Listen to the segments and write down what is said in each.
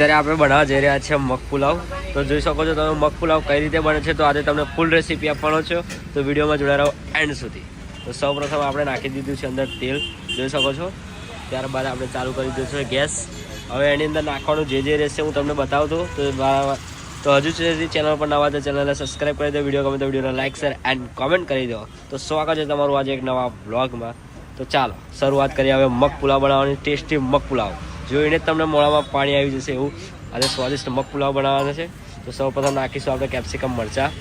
અત્યારે આપણે બનાવવા જઈ રહ્યા છીએ મગ પુલાવ. તો જોઈ શકો છો તમે મગ પુલાવ કઈ રીતે બને છે. તો આજે તમને ફૂલ રેસીપી આપવાનો છે, તો વિડીયોમાં જોડાઈ રહો એન્ડ સુધી. તો સૌપ્રથમ આપણે નાખી દીધું છે અંદર તેલ, જોઈ શકો છો. ત્યારબાદ આપણે ચાલુ કરી દીધું છે ગેસ. હવે એની અંદર નાખવાનું જે રહેશે હું તમને બતાવતો. તો હજુ સુધી ચેનલ પર નવા તો ચેનલને સબસ્ક્રાઈબ કરી દો, વિડીયો ગમે તો વિડીયોને લાઇક શેર એન્ડ કોમેન્ટ કરી દો. તો સ્વાગત છે તમારું આજે એક નવા વ્લોગમાં. તો ચાલો શરૂઆત કરીએ હવે મગ પુલાવ બનાવવાની. ટેસ્ટી મગ પુલાવ જોઈને જ તમને મોઢામાં પાણી આવી જશે એવું આજે સ્વાદિષ્ટ મગ પુલાવ બનાવવાનો છે. તો સૌપ્રથમ નાખીશું આપણે કેપ્સિકમ મરચાં.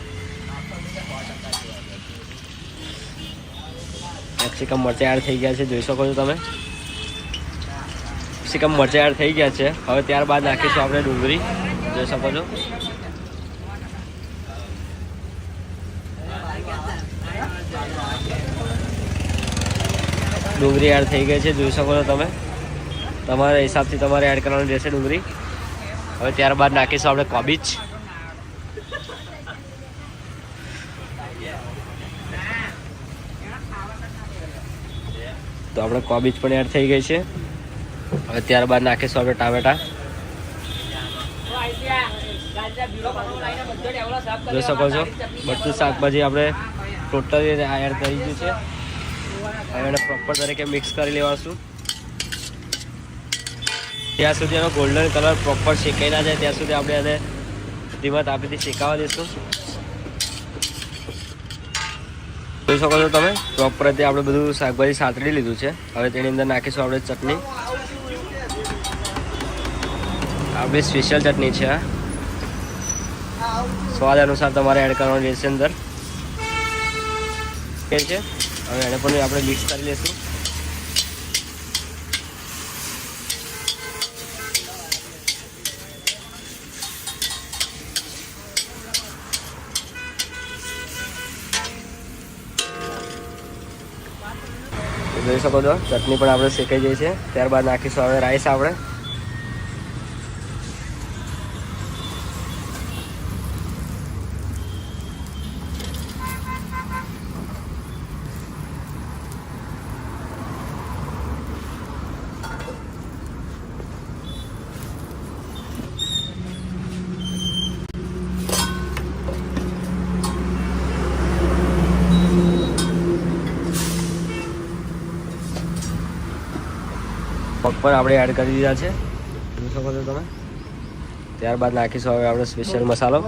કેપ્સિકમ મરચાં એડ થઈ ગયા છે, જોઈ શકો છો તમે. કેપ્સિકમ મરચાં એડ થઈ ગયા છે. હવે ત્યારબાદ નાખીશું આપણે ડુંગળી, જોઈ શકો છો. ડુંગળી એડ થઈ ગઈ છે, જોઈ શકો છો તમે. તમારા હિસાબથી તમારે એડ કરવાની રહેશે ડુંગળી. હવે ત્યારબાદ નાખીશું આપણે કોબીજ. તો આપણે કોબીજ પણ એડ થઈ ગઈ છે. હવે ત્યારબાદ નાખીશું આપણે ટામેટા. જોઈ શકો છો બધું શાકભાજી આપણે ટોટલી એડ કરી દીધું છે. હવે એને પ્રોપર તરીકે મિક્સ કરી લેવાશું. ત્યાં સુધી એનો ગોલ્ડન કલર પ્રોપર શેકાઈ ના જાય ત્યાં સુધી આપણે એને ધીમા તાપીથી શેકાવા દઈશું. જોઈ શકો છો તમે પ્રોપર રીતે આપણે બધું શાકભાજી સાતરી લીધું છે. હવે તેની અંદર નાખીશું આપણે ચટણી. આપણી સ્પેશિયલ ચટણી છે, સ્વાદ અનુસાર તમારે એડ કરવાની રહેશે અંદર છે. હવે એને પણ આપણે મિક્સ કરી લઈશું. જોઈ શકો છો ચટણી પણ આપણે શેકાઈ જાય છે. ત્યારબાદ નાખીશું હવે રાઈસ આપણે. પગ પણ આપણે એડ કરી દીધા છે, જોઈ શકો છો તમે. ત્યારબાદ નાખીશું હવે આપણે સ્પેશિયલ મસાલો.